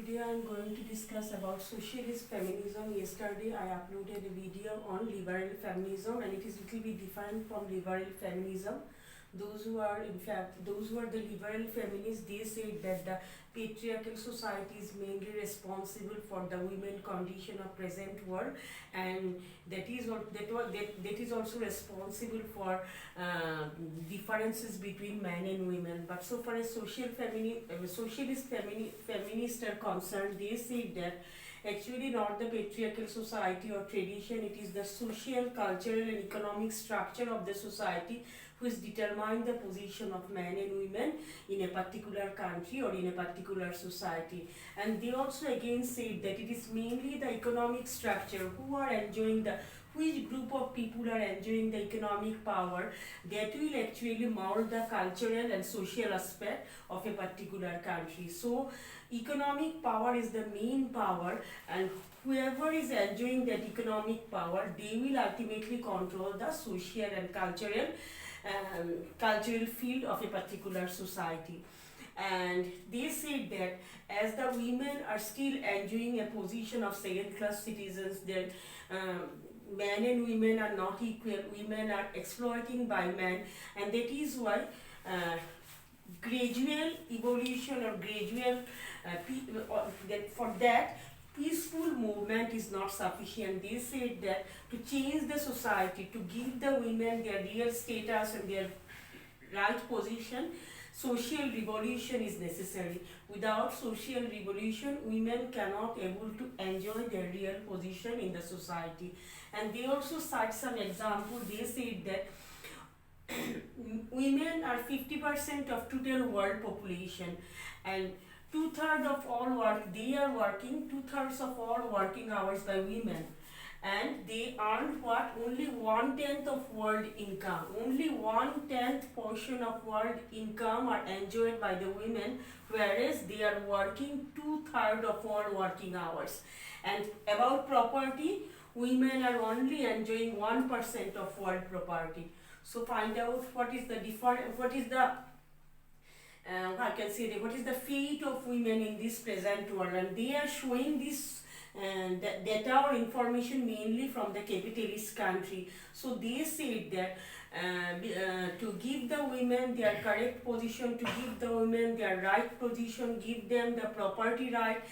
Today I am going to discuss about socialist feminism. Yesterday I uploaded a video on liberal feminism, and it is little bit different from liberal feminism. Those who are the liberal feminists, they say that the patriarchal society is mainly responsible for the women condition of present world, and that is also responsible for differences between men and women. But so far as socialist feminists are concerned, they say that actually not the patriarchal society or tradition, it is the social, cultural and economic structure of the society which determine the position of men and women in a particular country or in a particular society. And they also again say that it is mainly the economic structure which group of people are enjoying the economic power that will actually mold the cultural and social aspect of a particular country. So economic power is the main power, and whoever is enjoying that economic power, they will ultimately control the social and cultural field of a particular society. And they said that as the women are still enjoying a position of second class citizens, that men and women are not equal, women are exploiting by men, and that is why gradual evolution or gradual for that peaceful movement is not sufficient. They said that to change the society, to give the women their real status and their right position, social revolution is necessary. Without social revolution, women cannot able to enjoy their real position in the society. And they also cite some example. They said that women are 50% of total world population, and 2/3 of all work, they are working 2/3 of all working hours by women, and they earn only 1/10 of world income. Only 1/10 portion of world income are enjoyed by the women, whereas they are working 2/3 of all working hours. And about property, women are only enjoying 1% of world property. So find out what is the what is the fate of women in this present world, and they are showing this data or information mainly from the capitalist country. So they said that to give the women their correct position, to give the women their right position, give them the property right,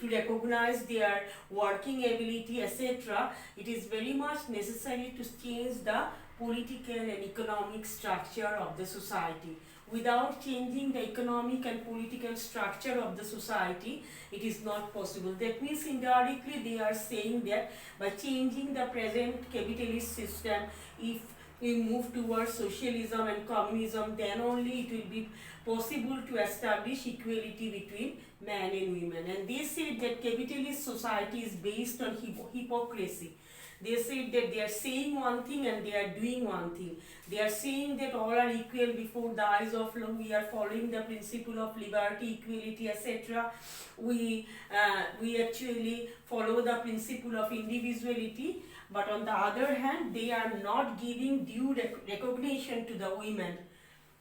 to recognize their working ability, etc., it is very much necessary to change the political and economic structure of the society. Without changing the economic and political structure of the society, it is not possible. That means indirectly they are saying that by changing the present capitalist system, if we move towards socialism and communism, then only it will be possible to establish equality between men and women. And they said that capitalist society is based on hypocrisy. They said that they are saying one thing and they are doing one thing. They are saying that all are equal before the eyes of law. We are following the principle of liberty, equality, etc. We actually follow the principle of individuality. But on the other hand, they are not giving due recognition to the women.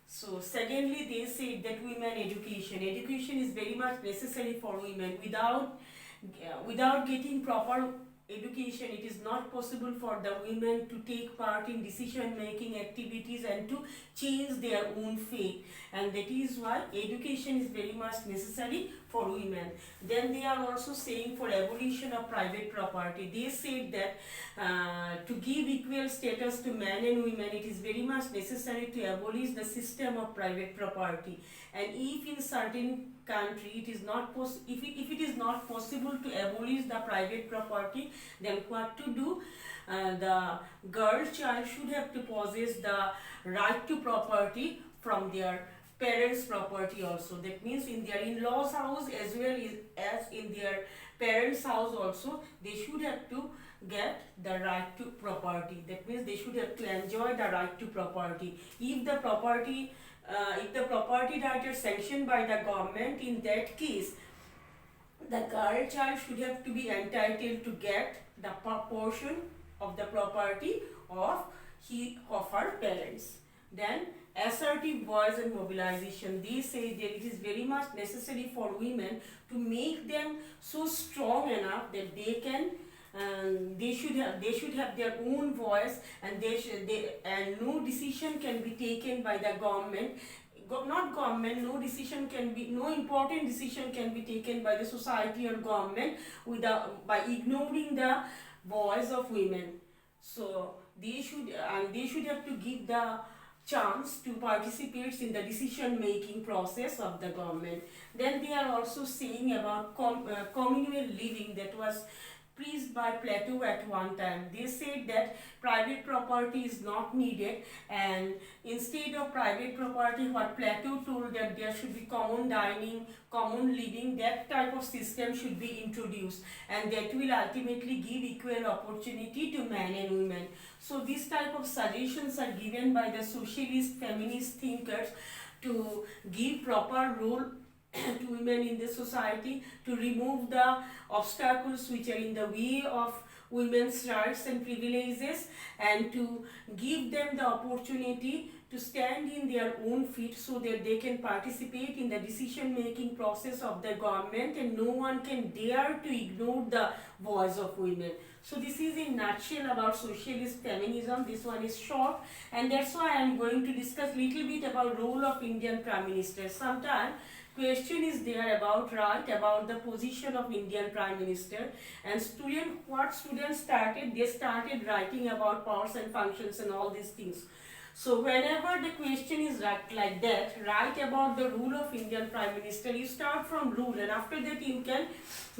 So secondly, they said that women education is very much necessary for women. Without getting proper education, it is not possible for the women to take part in decision making activities and to change their own fate, and that is why education is very much necessary for women. Then they are also saying for abolition of private property. They said that to give equal status to men and women, it is very much necessary to abolish the system of private property. And if in certain country it is not if it is not possible to abolish the private property, then what to do? The girl child should have to possess the right to property from their parents' property also. That means in their in-laws house as well as in their parents' house also, they should have to get the right to property. That means they should have to enjoy the right to property. If the property right is sanctioned by the government, in that case, the girl child should have to be entitled to get the portion of the property of her parents. Then assertive voice and mobilization. They say that it is very much necessary for women to make them so strong enough that they should have their own voice, and and no decision can be taken by the government. Not government, no important decision can be taken by the society or government by ignoring the voice of women. So they should have to give the chance to participate in the decision making process of the government. Then they are also saying about communal living that was preached by Plato at one time. They said that private property is not needed, and instead of private property, what Plato told, that there should be common dining, common living, that type of system should be introduced, and that will ultimately give equal opportunity to men and women. So these type of suggestions are given by the socialist feminist thinkers to give proper role to women in the society, to remove the obstacles which are in the way of women's rights and privileges, and to give them the opportunity to stand in their own feet so that they can participate in the decision making process of the government, and no one can dare to ignore the voice of women. So this is in nutshell about socialist feminism. This one is short, and that's why I am going to discuss little bit about role of Indian Prime Minister. Sometimes question is there about the position of Indian Prime Minister, and students started, they started writing about powers and functions and all these things. So whenever the question is like that, write about the rule of Indian Prime Minister. You start from rule, and after that you can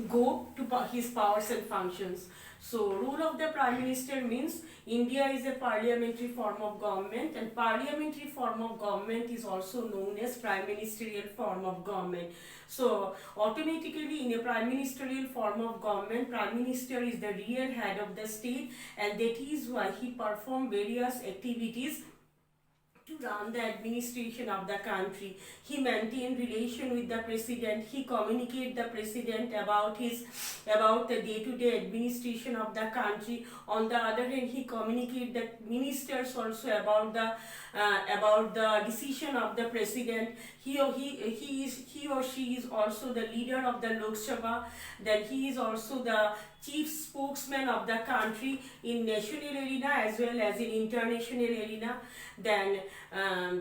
go to his powers and functions. So rule of the Prime Minister means India is a parliamentary form of government, and parliamentary form of government is also known as prime ministerial form of government. So automatically in a prime ministerial form of government, Prime Minister is the real head of the state, and that is why he performs various activities to run the administration of the country. He maintained relation with the president. He communicate the president about the day-to-day administration of the country. On the other hand, he communicate the ministers also about the decision of the president. He or she is also the leader of the Lok Sabha. Then he is also the chief spokesman of the country in national arena as well as in international arena. Then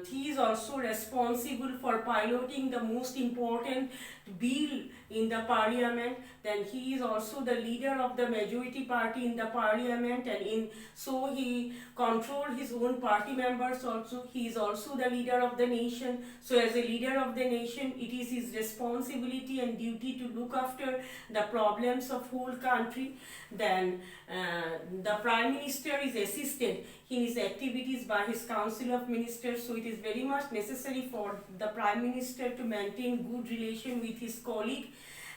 he is also responsible for piloting the most important bill in the parliament. Then he is also the leader of the majority party in the parliament, and so he controls his own party members also. He is also the leader of the nation. So as a leader of the nation, it is his responsibility and duty to look after the problems of whole country. Then the Prime Minister is assisted in his activities by his Council of Ministers. So it is very much necessary for the Prime Minister to maintain good relation with his colleague,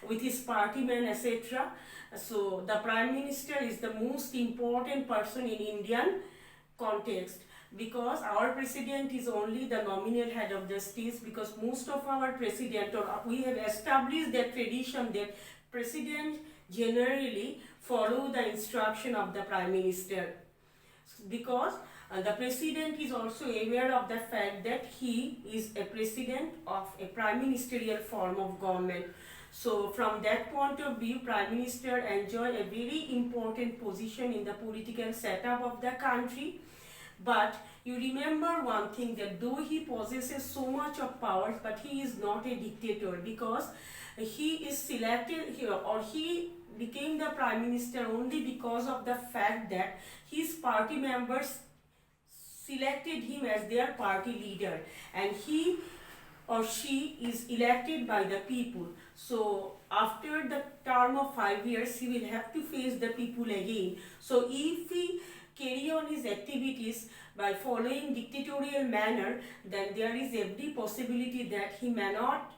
with his partymen, etc. So the Prime Minister is the most important person in Indian context, because our president is only the nominal head of the states, because most of our president, or we have established that tradition that president generally follow the instruction of the Prime Minister, because the president is also aware of the fact that he is a president of a prime ministerial form of government. So from that point of view, Prime Minister enjoy a very important position in the political setup of the country. But you remember one thing, that though he possesses so much of power, but he is not a dictator, because he is selected here, or he became the Prime Minister only because of the fact that his party members selected him as their party leader, and he or she is elected by the people. So after the term of 5 years, he will have to face the people again. So if he carry on his activities by following dictatorial manner, then there is every possibility that he may not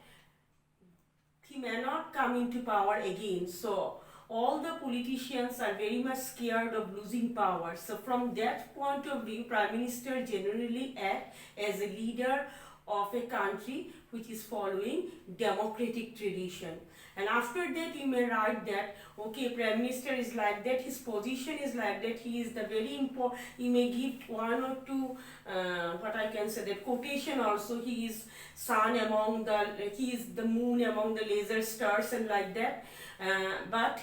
come into power again. So all the politicians are very much scared of losing power. So from that point of view, Prime Minister generally act as a leader of a country which is following democratic tradition. And after that you may write that, okay, Prime Minister is like that, his position is like that, he is the very important, you may give one or two, what I can say, that quotation also, he is sun among the, he is the moon among the laser stars and like that. But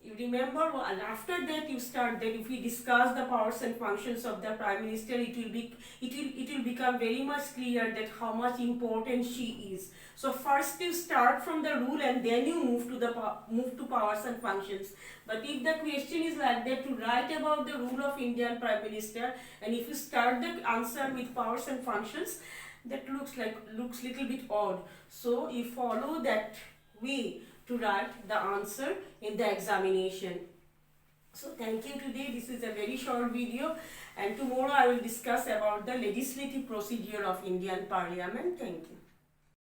you remember, and after that you start that if we discuss the powers and functions of the Prime Minister, it will become very much clear that how much important she is. So first you start from the rule and then you move to powers and functions. But if the question is like that, to write about the rule of Indian Prime Minister, and if you start the answer with powers and functions, that looks little bit odd. So you follow that way to write the answer in the examination. So thank you today. This is a very short video, and tomorrow I will discuss about the legislative procedure of Indian Parliament. Thank you.